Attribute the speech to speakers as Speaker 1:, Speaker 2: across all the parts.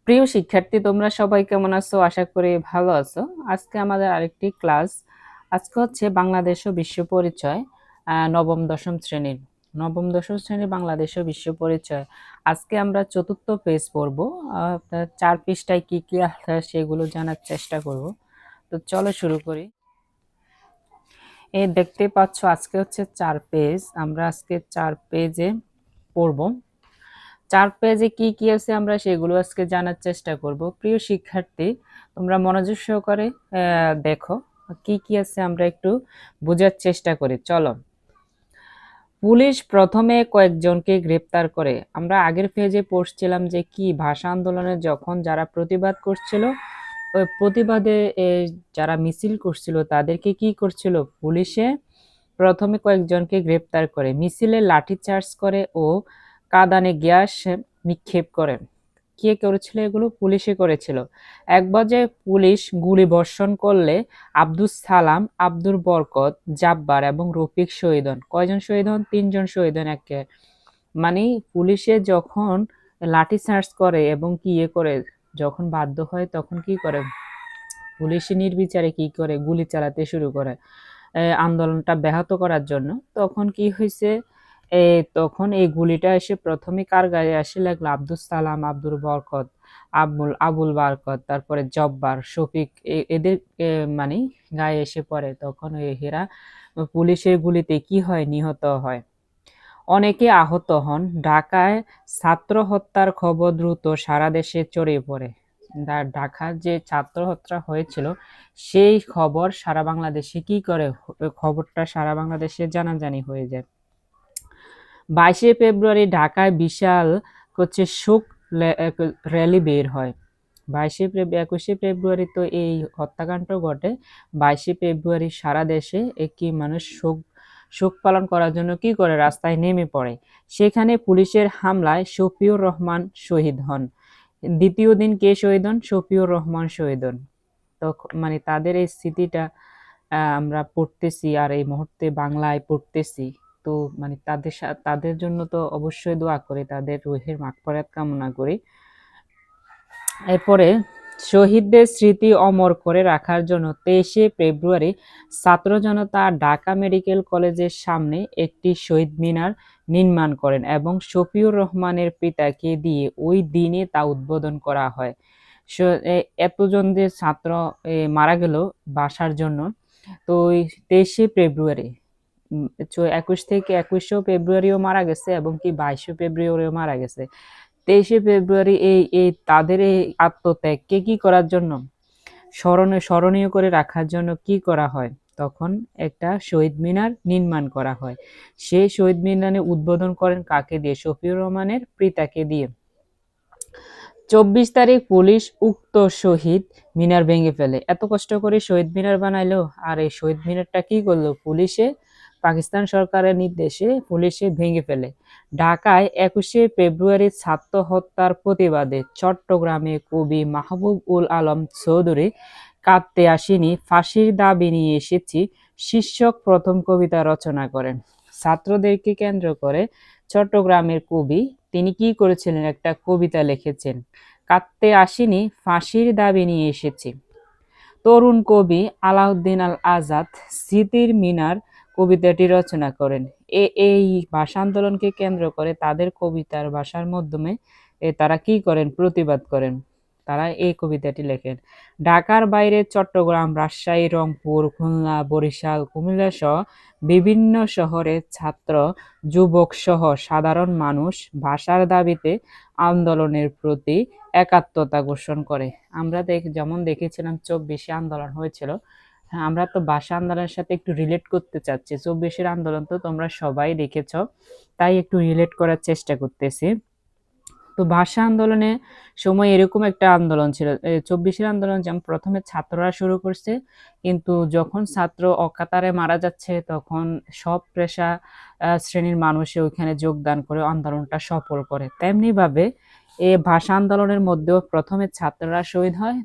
Speaker 1: প্রিয় শিক্ষার্থী, তোমরা সবাই কেমন আছো? আশা করি ভালো আছো। আজকে আমাদের আরেকটি ক্লাস। আজকে হচ্ছে বাংলাদেশ ও বিশ্ব পরিচয়, নবম দশম শ্রেণীর বাংলাদেশ ও বিশ্ব পরিচয়। আজকে আমরা চতুর্থ পেজ পড়ব। আপনার 4 পৃষ্ঠায় কি কি আছে সেগুলো জানার চেষ্টা করব। তো চলো শুরু করি। এই দেখতে পাচ্ছ আজকে হচ্ছে 4 পেজ। আমরা আজকে 4 পেজে পড়ব। 4 পেজে কি কি আছে আমরা সেগুলো আজকে জানার চেষ্টা করব। প্রিয় শিক্ষার্থী, তোমরা মনোযোগ সহকারে দেখো কি কি আছে, আমরা একটু বোঝার চেষ্টা করি। চলো। পুলিশ প্রথমে কয়েকজনকে গ্রেপ্তার করে। আমরা আগের পেজে পড়ছিলাম যে কি ভাষা আন্দোলনে যখন যারা প্রতিবাদ করছিল, ওই প্রতিবাদে যারা মিছিল করছিল তাদেরকে কি করছিল, পুলিশে প্রথমে কয়েকজনকে গ্রেপ্তার করে, মিছিলে লাঠিচার্জ করে ও কাঁদানে গ্যাস নিক্ষেপ করে। কে করেছিল এগুলো? পুলিশে করেছিল। এক পর্যায়ে পুলিশ গুলি বর্ষণ করলে আব্দুস সালাম, আব্দুল বরকত, জাব্বার এবং রফিক শহীদ হন। কয়জন শহীদ হন? 3 জন শহীদ হন। মানে পুলিশে যখন লাঠি চার্জ করে এবং কি করে, যখন বাধ্য হয় তখন কি করে, পুলিশে নির্বিচারে কি করে, গুলি চালাতে শুরু করে আন্দোলনটা ব্যাহত করার জন্য। তখন কি হয়েছে, তখন এই গুলিটা এসে প্রথমে কার গায়ে আসে লাগলো? আব্দুল সালাম, আব্দুল বরকত, আবুল বারকত, তারপরে জব্বার, শফিক, এদের মানে গায়ে এসে পড়ে। তখন এরা পুলিশের গুলিতে কি হয়, নিহত হয়। অনেকে আহত হন। ঢাকায় ছাত্র হত্যার খবর দ্রুত সারা দেশে ছড়িয়ে পড়ে। ঢাকার যে ছাত্র হত্যা হয়েছিল সেই খবর সারা বাংলাদেশে কি করে, খবরটা সারা বাংলাদেশে জানাজানি হয়ে যায়। 22শে ফেব্রুয়ারি ঢাকায় বিশাল হচ্ছে শোক র্যালি বের হয়। 21শে ফেব্রুয়ারি তো এই হত্যাকাণ্ড ঘটে। 22শে ফেব্রুয়ারি সারা দেশে একটি মানুষ শোক পালন করার জন্য কি করে, রাস্তায় নেমে পড়ে। সেখানে পুলিশের হামলায় শফিউর রহমান শহীদ হন। দ্বিতীয় দিন কে শহীদ হন? শফিউর রহমান শহীদ হন। তো মানে তাদের এই স্মৃতিটা আমরা পড়তেছি আর এই মুহূর্তে বাংলায় পড়তেছি। তো মানে তাদের জন্য তো অবশ্যই দোয়া করি, তাদের রুহের মাগফিরাত কামনা করি। এরপরে শহীদদের স্মৃতি অমর করে রাখার জন্য 23শে ফেব্রুয়ারি ছাত্র জনতা ঢাকা মেডিকেল কলেজের সামনে একটি শহীদ মিনার নির্মাণ করেন এবং শফিউর রহমানের পিতাকে দিয়ে ওই দিনে তা উদ্বোধন করা হয়। এতজন যে ছাত্র মারা গেল বাসার জন্য, তো 23শে ফেব্রুয়ারি 21 থেকে 21শে ফেব্রুয়ারিও মারা গেছে এবং কি 22শে ফেব্রুয়ারিও মারা গেছে। 23শে ফেব্রুয়ারি এই এই তাদের এই আত্মত্যাগকে কি করার জন্য, স্মরণীয় করে রাখার জন্য কি করা হয়, তখন একটা শহীদ মিনার নির্মাণ করা হয়। সেই শহীদ মিনারে উদ্বোধন করেন কাকে দিয়ে? শফিউর রহমানের পিতাকে দিয়ে। 24 তারিখ পুলিশ উক্ত শহীদ মিনার ভেঙে ফেলে। এত কষ্ট করে শহীদ মিনার বানাইলো, আর এই শহীদ মিনারটা কি করলো, পুলিশে, পাকিস্তান সরকারের নির্দেশে পুলিশে ভেঙে ফেলে। ঢাকায় 21শে ফেব্রুয়ারি ছাত্র হত্যার প্রতিবাদে চট্টগ্রামে কবি মাহবুব উল আলম চৌধুরী কাঁদতে আসিনি, ফাঁসির দাবি নিয়ে এসেছি শীর্ষক প্রথম কবিতা রচনা করেন। ছাত্রদেরকে কেন্দ্র করে চট্টগ্রামের কবি তিনি কি করেছিলেন, একটা কবিতা লিখেছেন, কাঁদতে আসিনি, ফাঁসির দাবি নিয়ে এসেছি। তরুণ কবি আলাউদ্দিন আল আজাদ স্মৃতির মিনার কবিতাটি রচনা করেন। এই ভাষা আন্দোলনকে কেন্দ্র করে তাদের কবিতার ভাষার মাধ্যমে তারা কি করেন, প্রতিবাদ করেন। তারা এই কবিতাটি লেখেন। ঢাকার বাইরে চট্টগ্রাম, রাজশাহী, রংপুর, খুলনা, বরিশাল, কুমিল্লা সহ বিভিন্ন শহরে ছাত্র, যুবক সহ সাধারণ মানুষ ভাষার দাবিতে আন্দোলনের প্রতি একাত্মতা ঘোষণ করে। আমরা যেমন দেখেছিলাম 24শে আন্দোলন হয়েছিল, হ্যাঁ, আমরা তো ভাষা আন্দোলনের সাথে একটু রিলেট করতে চাচ্ছি। 24শে আন্দোলন তো তোমরা সবাই দেখেছ, তাই একটু রিলেট করার চেষ্টা করতেছি। তো ভাষা আন্দোলনে সময় এরকম একটা আন্দোলন ছিল, 24শে আন্দোলন যেমন প্রথমে ছাত্ররা শুরু করছে, কিন্তু যখন ছাত্র অকাতারে মারা যাচ্ছে তখন সব পেশা শ্রেণীর মানুষে ওইখানে যোগদান করে আন্দোলনটা সফল করে। তেমনি ভাবে এই ভাষা আন্দোলনের মধ্যেও প্রথমে ছাত্ররা শহীদ হয়,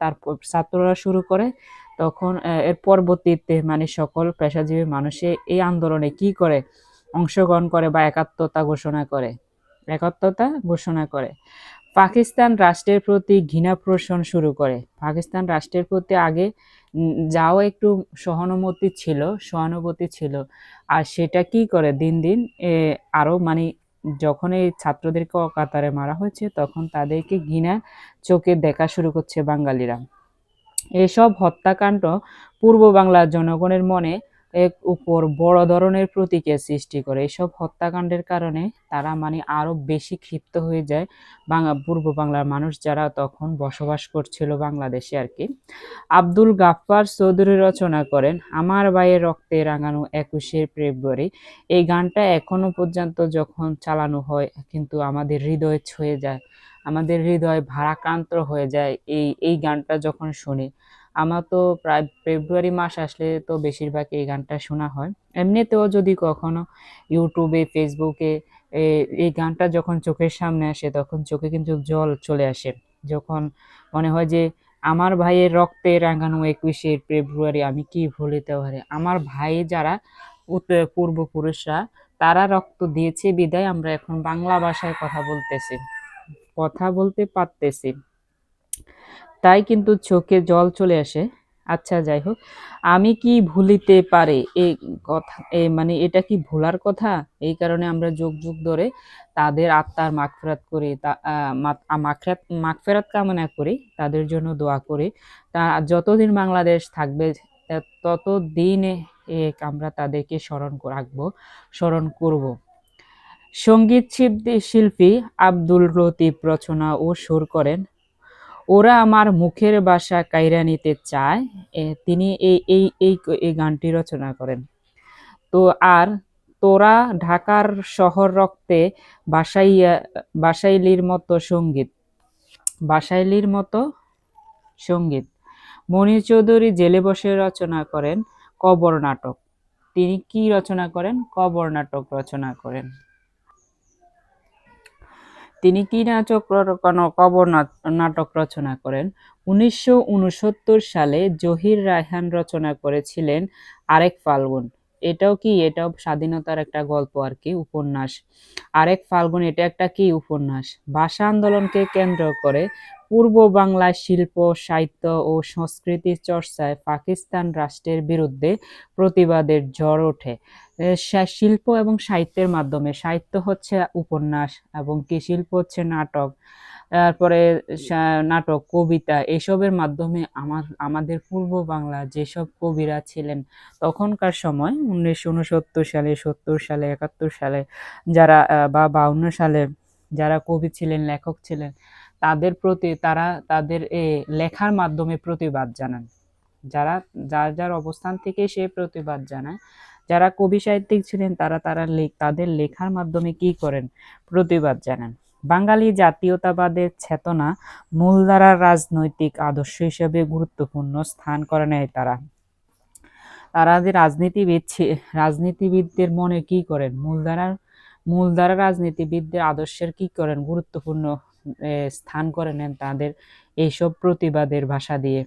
Speaker 1: তারপর ছাত্ররা শুরু করে, তখন এর পরবর্তীতে মানে সকল পেশাজীবী মানুষে এই আন্দোলনে কি করে, অংশগ্রহণ করে বা একাত্মতা ঘোষণা করে। পাকিস্তান রাষ্ট্রের প্রতি ঘৃণা পোষণ শুরু করে। পাকিস্তান রাষ্ট্রের প্রতি আগে যাও একটু সহানুভূতি ছিল। আর সেটা কি করে দিন দিন আরো মানে যখন এই ছাত্রদেরকে অকাতরে মারা হয়েছে তখন তাদেরকে ঘৃণার চোখে দেখা শুরু করছে বাঙালিরা। এসব হত্যাকাণ্ড পূর্ব বাংলার জনগণের মনে এক উপর বড় ধরনের প্রতিক্রিয়া সৃষ্টি করে। এসব হত্যাকাণ্ডের কারণে তারা মানে আরো বেশি ক্ষিপ্ত হয়ে যায় পূর্ব বাংলার মানুষ যারা তখন বসবাস করছিল বাংলাদেশে আর কি। আব্দুল গাফফার চৌধুরী রচনা করেন আমার ভাইয়ের রক্তে রাঙানো ২১শে ফেব্রুয়ারি। এই গানটা এখনো পর্যন্ত যখন চালানো হয় কিন্তু আমাদের হৃদয় ছুঁয়ে যায়, আমাদের হৃদয় ভারাক্রান্ত হয়ে যায় এই গানটা যখন শুনি। আমার তো প্রায় ফেব্রুয়ারি মাস আসলে তো বেশিরভাগ এই গানটা শোনা হয়। এমনিতেও যদি কখনো ইউটিউবে ফেসবুকে এই গানটা যখন চোখের সামনে আসে তখন চোখে কিন্তু জল চলে আসে। যখন মনে হয় যে আমার ভাইয়ের রক্তে রাঙানো ২১শে ফেব্রুয়ারি আমি কি ভুলিতে পারি। আমার ভাই যারা পূর্বপুরুষরা তারা রক্ত দিয়েছে বিদায় আমরা এখন বাংলা ভাষায় কথা বলতে পারতেছি। তাই কিন্তু চোখে জল চলে আসে। আচ্ছা যাই হোক, আমি কি ভুলিতে পারি এই কথা, মানে এটা কি ভোলার কথা? এই কারণে আমরা যুগ যুগ ধরে তাদের আত্মার মাগফিরাত করি, মাগফিরাত কামনা করি, তাদের জন্য দোয়া করি। তা যতদিন বাংলাদেশ থাকবে ততদিন আমরা তাদেরকে রাখবো, স্মরণ করব। সঙ্গীত শিল্পী আব্দুল লতিফ রচনা ও সুর করেন ওরা আমার মুখের বাসা কাইরা নিতে চায়। তিনি এই গানটি রচনা করেন। তো আর তোরা ঢাকার শহর রক্তে বাসাইলির মতো সঙ্গীত বাসাইলির মতো সঙ্গীত মনির চৌধুরী জেলে বসে রচনা করেন কবর নাটক। তিনি কি রচনা করেন? কবর নাটক রচনা করেন। তিনি কি কবর নাটক রচনা করেন? ১৯৬৯ সালে জহির রায়হান রচনা করেছিলেন আরেক ফাল্গুন। এটাও স্বাধীনতার একটা গল্প আর কি, উপন্যাস। আরেক ফাল্গুন এটা একটা কি উপন্যাস। ভাষা আন্দোলনকে কেন্দ্র করে পূর্ব বাংলায় শিল্প, সাহিত্য ও সংস্কৃতি চর্চায় পাকিস্তান রাষ্ট্রের বিরুদ্ধে প্রতিবাদের ঝড় ওঠে। শিল্প এবং সাহিত্যের মাধ্যমে, সাহিত্য হচ্ছে উপন্যাস এবং কি শিল্প হচ্ছে নাটক, তারপরে নাটক, কবিতা, এসবের মাধ্যমে আমাদের পূর্ব বাংলা যেসব কবিরা ছিলেন তখনকার সময় ১৯৬৯ সালে, ৭০ সালে, ৭১ সালে যারা বা ৫২ সালে যারা কবি ছিলেন, লেখক ছিলেন, তাদের প্রতি তারা তাদের লেখার মাধ্যমে প্রতিবাদ জানান। যার যার অবস্থান থেকে সে প্রতিবাদ জানায়। যারা কবি সাহিত্যিক ছিলেন তাদের লেখার মাধ্যমে কি করেন? প্রতিবাদ জানান। বাঙালি জাতীয়তাবাদের চেতনা মূলধারার রাজনৈতিক আদর্শ হিসেবে গুরুত্বপূর্ণ স্থান করে নেয় তারা। তারা যে রাজনীতিবিদদের মনে কি করেন? মূলধারার রাজনীতিবিদদের আদর্শের কি করেন? গুরুত্বপূর্ণ স্থান করে নেন তাদের এইসব প্রতিবাদের ভাষা দিয়ে।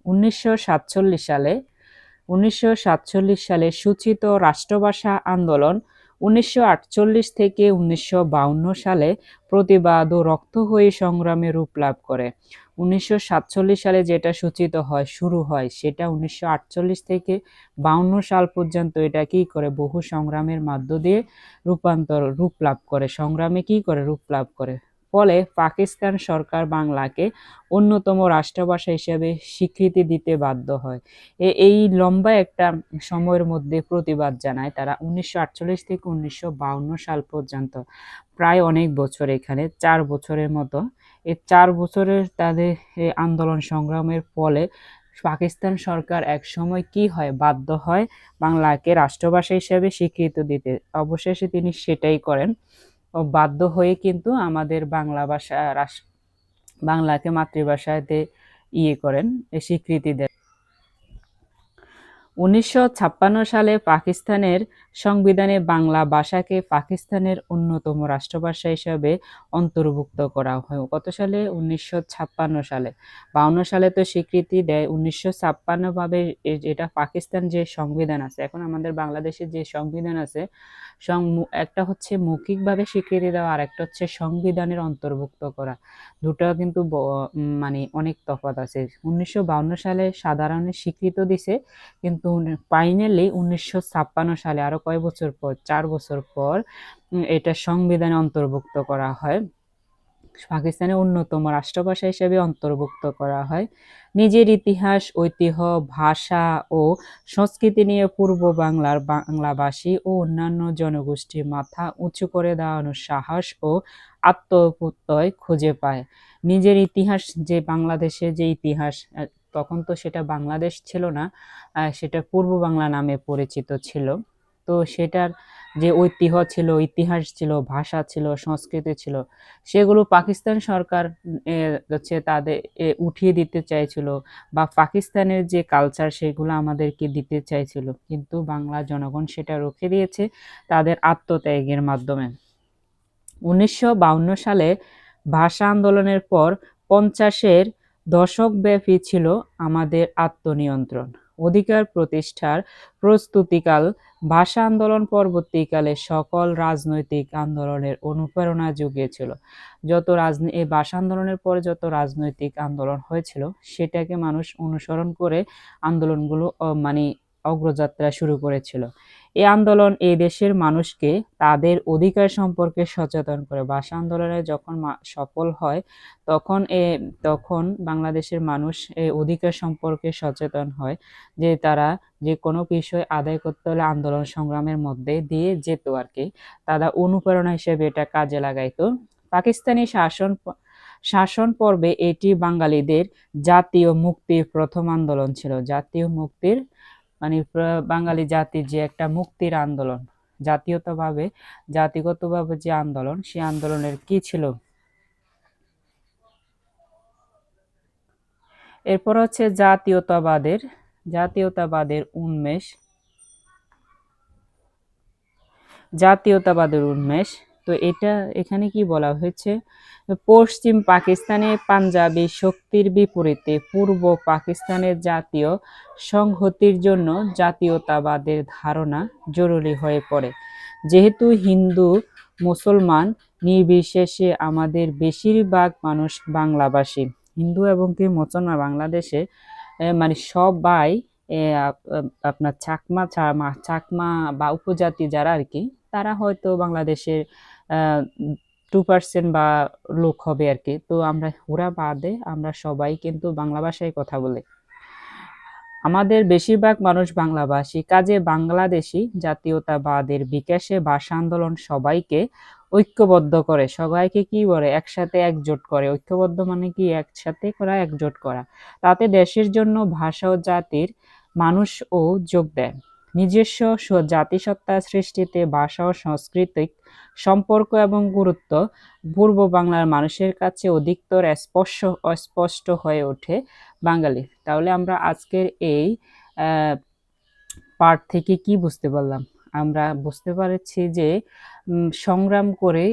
Speaker 1: ১৯৪৭ সালে সূচিত রাষ্ট্রভাষা আন্দোলন ১৯৪৮ থেকে ১৯৫২ সালে প্রতিবাদ ও রক্তক্ষয়ী সংগ্রামে রূপ লাভ করে। ১৯৪৭ সালে যেটা শুরু হয় সেটা ১৯৪৮ থেকে ৫২ সাল পর্যন্ত এটা কি করে? বহু সংগ্রামের মধ্য দিয়ে রূপ লাভ করে, সংগ্রামে কি করে? রূপ লাভ করে। ফলে পাকিস্তান সরকার বাংলাকে অন্যতম রাষ্ট্রভাষা হিসেবে স্বীকৃতি দিতে বাধ্য হয়। এই লম্বা একটা সময়ের মধ্যে প্রতিবাদ জানায় তারা ১৯৪৮ থেকে ১৯৫২ সাল পর্যন্ত, প্রায় অনেক বছর, এখানে ৪ বছরের মতো। এই ৪ বছরের তাদের আন্দোলন সংগ্রামের ফলে পাকিস্তান সরকার এক সময় কি হয়? বাধ্য হয় বাংলাকে রাষ্ট্রভাষা হিসেবে স্বীকৃতি দিতে। অবশেষে তিনি সেটাই করেন ও বাধ্য হয়ে কিন্তু আমাদের বাংলাকে মাতৃভাষাতে স্বীকৃতি দেন। ১৯৫৬ সালে পাকিস্তানের সংবিধানে বাংলা ভাষাকে পাকিস্তানের অন্যতম রাষ্ট্রভাষা হিসাবে অন্তর্ভুক্ত করা হয় কত সালে? 1956 সালে। 52 সালে তো স্বীকৃতি দেয়। 1956 ভাবে এটা পাকিস্তান যে সংবিধান আছে, এখন আমাদের বাংলাদেশের যে সংবিধান আছে, একটা হচ্ছে মৌখিকভাবে স্বীকৃতি দেওয়া, আর একটা হচ্ছে সংবিধানের অন্তর্ভুক্ত করা। দুটো কিন্তু মানে অনেক তফাৎ আছে। 1952 সালে সাধারণে স্বীকৃত দিছে, কিন্তু ফাইনালি 1956 সালে, আরো কয় বছর পর, 4 বছর পর এটা সংবিধানে অন্তর্ভুক্ত করা হয়, পাকিস্তানের অন্যতম রাষ্ট্রভাষা হিসেবে অন্তর্ভুক্ত করা হয়। নিজের ইতিহাস, ঐতিহ্য, ভাষা ও সংস্কৃতি নিয়ে পূর্ব বাংলার বাংলাভাষী ও অন্যান্য জনগোষ্ঠী মাথা উঁচু করে দাঁড়ানোর সাহস ও আত্মপ্রত্যয় খুঁজে পায়। নিজের ইতিহাস, যে বাংলাদেশের যে ইতিহাস, তখন তো সেটা বাংলাদেশ ছিল না, সেটা পূর্ব বাংলা নামে পরিচিত ছিল। তো সেটার যে ঐতিহ্য ছিল, ইতিহাস ছিল, ভাষা ছিল, সংস্কৃতি ছিল, সেগুলো পাকিস্তান সরকার হচ্ছে তাদের উঠিয়ে দিতে চাইছিল, বা পাকিস্তানের যে কালচার সেগুলো আমাদেরকে দিতে চাইছিল, কিন্তু বাংলা জনগণ সেটা রুখে দিয়েছে তাদের আত্মত্যাগের মাধ্যমে। 1952 সালে ভাষা আন্দোলনের পর 50-এর দশকব্যাপী ছিল আমাদের আত্মনিয়ন্ত্রণ অধিকার প্রতিষ্ঠার প্রস্তুতিকাল। ভাষা আন্দোলন পরবর্তীকালে সকল রাজনৈতিক আন্দোলনের অনুপ্রেরণা জুগিয়েছিল। এই ভাষা আন্দোলনের পরে যত রাজনৈতিক আন্দোলন হয়েছিল, সেটাকে মানুষ অনুসরণ করে আন্দোলনগুলো মানে অগ্রযাত্রা শুরু করেছিল। এই আন্দোলন এই দেশের মানুষকে তাদের অধিকার সম্পর্কে সচেতন করে। ভাষা আন্দোলনে যখন সফল হয়, তখন বাংলাদেশের মানুষ এই অধিকার সম্পর্কে সচেতন হয়, যে তারা যে কোনো বিষয় আদায় করতে হলে আন্দোলন সংগ্রামের মধ্যে দিয়ে যেত আর কি। তারা অনুপ্রেরণা হিসেবে এটা কাজে লাগাইতো। পাকিস্তানি শাসন পর্বে এটি বাঙালিদের জাতীয় মুক্তির প্রথম আন্দোলন ছিল। জাতীয় মুক্তির মানে বাঙালি জাতির যে একটা মুক্তির আন্দোলন, জাতিগতভাবে যে আন্দোলন, সেই আন্দোলনের কি ছিল? এরপর হচ্ছে জাতীয়তাবাদের উন্মেষ। তো এখানে কি বলা হয়েছে? পশ্চিম পাকিস্তানে পাঞ্জাবি শক্তির বিপরীতে পূর্ব পাকিস্তানের জাতীয় সংহতির জন্য জাতীয়তাবাদের ধারণা জরুরি হয়ে পড়ে। যেহেতু হিন্দু মুসলমান নির্বিশেষে আমাদের বেশিরভাগ মানুষ বাংলাভাষী, হিন্দু এবং কি মুসলমান বাংলাদেশে মানে সবাই আপনার চাকমা বা উপজাতি যারা আর কি, তারা হয়তো বাংলাদেশের 2% বা লোক হবে আর কি। তো ওরা বাদে আমরা সবাই কিন্তু বাংলা ভাষায় কথা বলি। আমাদের বেশিরভাগ মানুষ বাংলাভাষী, কাজে বাংলাদেশি জাতীয়তাবাদের বিকাশে ভাষা আন্দোলন সবাইকে ঐক্যবদ্ধ করে। সবাইকে কি বলে? একসাথে একজোট করে। ঐক্যবদ্ধ মানে কি? একসাথে করা, একজোট করা। তাতে দেশের জন্য ভাষা ও জাতির মানুষও যোগ দেয়। নিজস্ব জাতিসত্তা সৃষ্টিতে ভাষা ও সাংস্কৃতিক সম্পর্ক এবং গুরুত্ব পূর্ব বাংলার মানুষের কাছে অধিকতর অস্পষ্ট হয়ে ওঠে বাঙালি। তাহলে আমরা আজকের এই পার্ট থেকে কি বুঝতে পারলাম? আমরা বুঝতে পারছি যে সংগ্রাম করে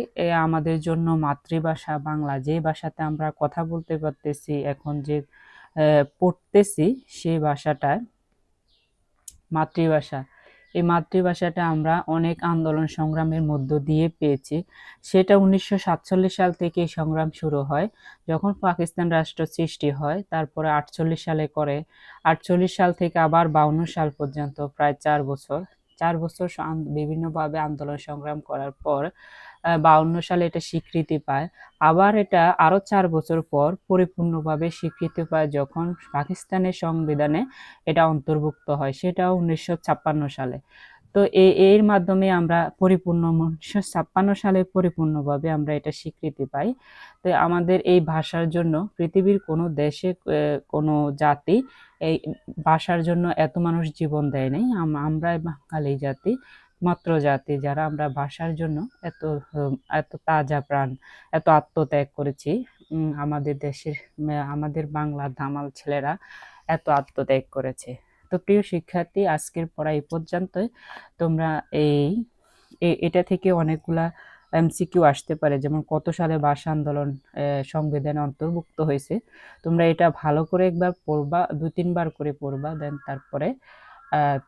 Speaker 1: আমাদের জন্য মাতৃভাষা বাংলা, যে ভাষাতে আমরা কথা বলতে পারতেছি, এখন যে পড়তেছি, সেই ভাষাটা মাতৃভাষা। এই মাতৃভাষাটা আমরা অনেক আন্দোলন সংগ্রামের মধ্য দিয়ে পেয়েছি। সেটা 1947 সাল থেকে সংগ্রাম শুরু হয়, যখন পাকিস্তান রাষ্ট্র সৃষ্টি হয়। তারপরে 48 সালে করে, 48 সাল থেকে আবার 52 সাল পর্যন্ত প্রায় 4 বছর বিভিন্নভাবে আন্দোলন সংগ্রাম করার পর 52 সালে এটা স্বীকৃতি পায়। আবার এটা আরো 4 বছর পর পরিপূর্ণভাবে স্বীকৃতি পায়, যখন পাকিস্তানের সংবিধানে এটা অন্তর্ভুক্ত হয়, সেটাও 1956 সালে। তো এর মাধ্যমে আমরা 1956 সালে পরিপূর্ণভাবে আমরা এটা স্বীকৃতি পাই। তো আমাদের এই ভাষার জন্য পৃথিবীর কোনো দেশে কোনো জাতি এই ভাষার জন্য এত মানুষ জীবন দেয় নাই। আমরা বাঙালি জাতি মাত্র জাতি, যারা আমরা ভাষার জন্য এত এত তাজা প্রাণ, এত আত্মত্যাগ করেছি। আমাদের দেশের আমাদের বাংলার দামাল ছেলেরা এত আত্মত্যাগ করেছে। তো প্রিয় শিক্ষার্থী, আজকের পড়া এই পর্যন্তই। তোমরা এই এটা থেকে অনেকগুলা এমসিকিউ আসতে পারে, যেমন কত সালে ভাষা আন্দোলন সংবিধানে অন্তর্ভুক্ত হয়েছে। তোমরা এটা ভালো করে একবার পড়বা, 2-3 বার করে পড়বা, দেন তারপরে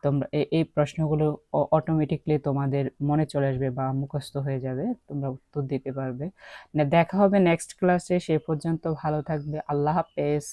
Speaker 1: তোমরা এই প্রশ্নগুলো অটোমেটিকলি তোমাদের মনে চলে আসবে বা মুখস্থ হয়ে যাবে, তোমরা উত্তর দিতে পারবে। দেখা হবে নেক্সট ক্লাসে, সে পর্যন্ত ভালো থাকবে। আল্লাহ হাফেজ।